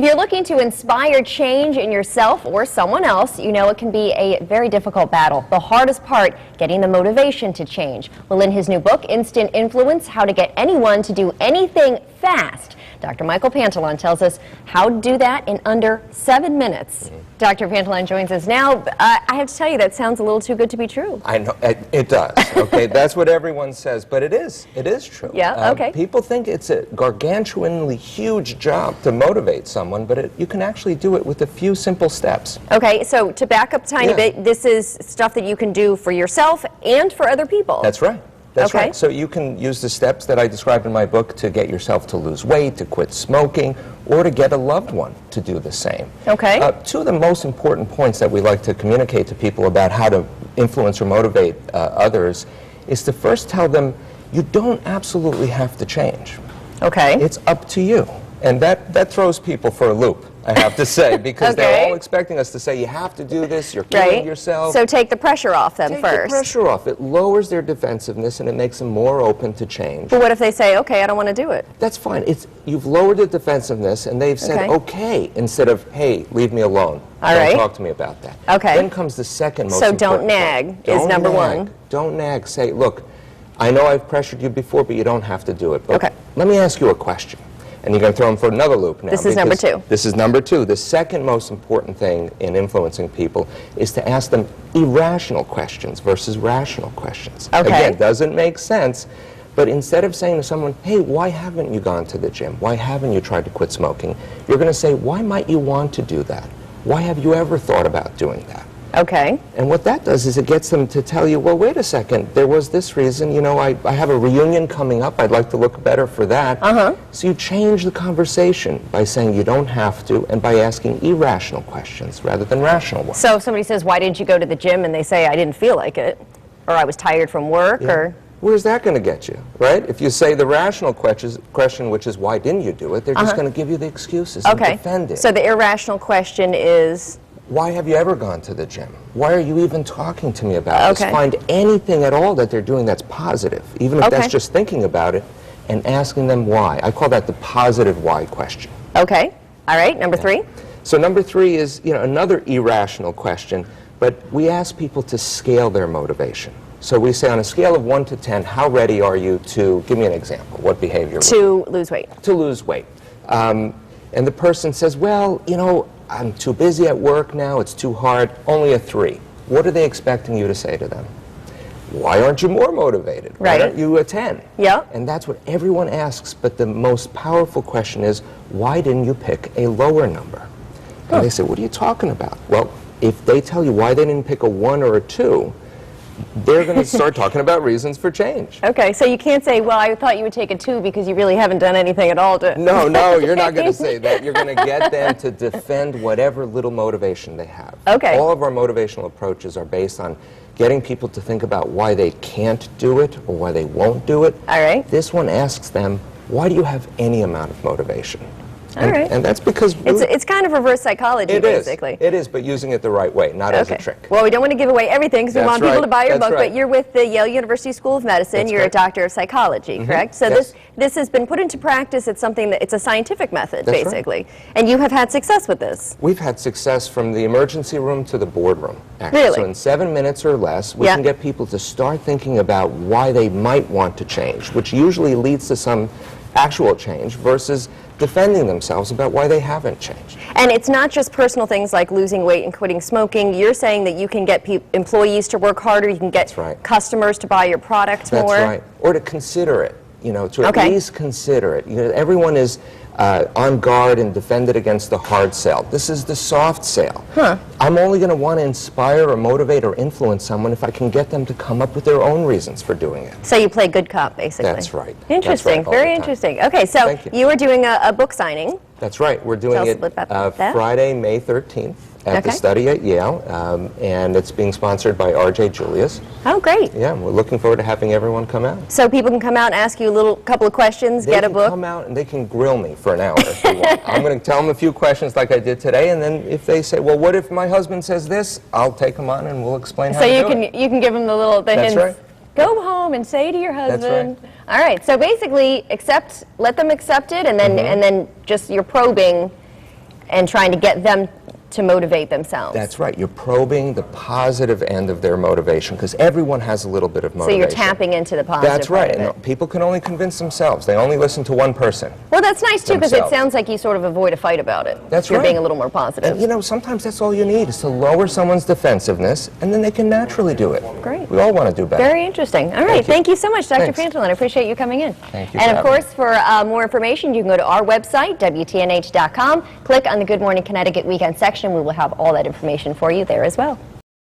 If you're looking to inspire change in yourself or someone else, you know it can be a very difficult battle. The hardest part, getting the motivation to change. Well, in his new book, Instant Influence, How to Get Anyone to Do Anything Fast, Dr. Michael Pantalon tells us how to do that in under 7 minutes. Dr. Pantalon joins us now. I have to tell you, that sounds a little too good to be true. I know, it does, okay? That's what everyone says, but it is true. Yeah, okay. People think it's a gargantuanly huge job to motivate someone, but you can actually do it with a few simple steps. Okay, so to back up a tiny bit, this is stuff that you can do for yourself and for other people. That's right. That's right. So you can use the steps that I described in my book to get yourself to lose weight, to quit smoking, or to get a loved one to do the same. Okay. Two of the most important points that we like to communicate to people about how to influence or motivate others is to first tell them you don't absolutely have to change. Okay. It's up to you. And that throws people for a loop, I have to say, because they're all expecting us to say, you have to do this, you're killing yourself. So take the pressure off them first. Take the pressure off. It lowers their defensiveness and it makes them more open to change. But what if they say, okay, I don't want to do it? That's fine. You've lowered the defensiveness and they've said, okay, instead of, hey, leave me alone. Don't talk to me about that. Okay. Then comes the second most important So don't nag is number one. Don't nag. Say, look, I know I've pressured you before, but you don't have to do it. But let me ask you a question. And you're going to throw them for another loop now. This is number two. This is number two. The second most important thing in influencing people is to ask them irrational questions versus rational questions. Okay. Again, doesn't make sense, but instead of saying to someone, hey, why haven't you gone to the gym? Why haven't you tried to quit smoking? You're going to say, why might you want to do that? Why have you ever thought about doing that? Okay. And what that does is it gets them to tell you, well, wait a second, there was this reason, you know, I have a reunion coming up, I'd like to look better for that. So you change the conversation by saying you don't have to and by asking irrational questions rather than rational ones. So if somebody says, why didn't you go to the gym? And they say, I didn't feel like it, or I was tired from work, or... Where's that going to get you, right? If you say the rational question, which is why didn't you do it, they're just going to give you the excuses and defend it. So the irrational question is... Why have you ever gone to the gym? Why are you even talking to me about this? Find anything at all that they're doing that's positive, even if that's just thinking about it, and asking them why. I call that the positive why question. Okay. All right. Number three? So number three is, you know, another irrational question, but we ask people to scale their motivation. So we say on a scale of 1 to 10, how ready are you to, give me an example, what behavior? To lose weight. To lose weight. And the person says, well, you know, I'm too busy at work now, it's too hard, only a 3. What are they expecting you to say to them? Why aren't you more motivated? Why aren't you a 10? Yeah. And that's what everyone asks, but the most powerful question is, why didn't you pick a lower number? And they say, what are you talking about? Well, if they tell you why they didn't pick a 1 or a 2, they're going to start talking about reasons for change. Okay, so you can't say, well, I thought you would take a 2 because you really haven't done anything at all to... No, you're not going to say that. You're going to get them to defend whatever little motivation they have. Okay. All of our motivational approaches are based on getting people to think about why they can't do it or why they won't do it. All right. This one asks them, why do you have any amount of motivation? And that's because... It's kind of reverse psychology, basically. It is, but using it the right way, not as a trick. Well, we don't want to give away everything because we want people to buy your book, but you're with the Yale University School of Medicine. You're a doctor of psychology, correct? So this has been put into practice. It's something that, it's a scientific method, basically. And you have had success with this. We've had success from the emergency room to the boardroom, actually. Really? So in 7 minutes or less, we can get people to start thinking about why they might want to change, which usually leads to some actual change versus defending themselves about why they haven't changed. And it's not just personal things like losing weight and quitting smoking. You're saying that you can get employees to work harder, you can get customers to buy your product more. That's right. Or to consider it, you know, to at least consider it. You know, everyone is on guard and defended against the hard sell. This is the soft sell. I'm only going to want to inspire or motivate or influence someone if I can get them to come up with their own reasons for doing it. So you play good cop, basically. That's right. Interesting. Very interesting. Okay, so you are doing a book signing. That's right. We're doing it Friday, May 13th. At the study at Yale, and it's being sponsored by R.J. Julius. Oh, great. Yeah, we're looking forward to having everyone come out. So people can come out and ask you a couple of questions, get a book? They can come out and they can grill me for an hour if they want. I'm going to tell them a few questions like I did today, and then if they say, well, what if my husband says this, I'll take them on and we'll explain how to do it. So you can give them the hints. Right. Go home and say to your husband. That's right. All right, so basically let them accept it, and then just you're probing and trying to get them to motivate themselves. That's right. You're probing the positive end of their motivation, because everyone has a little bit of motivation. So you're tapping into the positive. That's right. Part of it. And people can only convince themselves. They only listen to one person. Well, that's nice too, because it sounds like you sort of avoid a fight about it. That's You're right. being a little more positive. And, you know, sometimes that's all you need, is to lower someone's defensiveness, and then they can naturally do it. Great. We all want to do better. Very interesting. All right. Thank you so much, Dr. Pantalon. I appreciate you coming in. Thank you. And of course, for more information, you can go to our website, WTNH.com. Click on the Good Morning Connecticut Weekend section. We will have all that information for you there as well.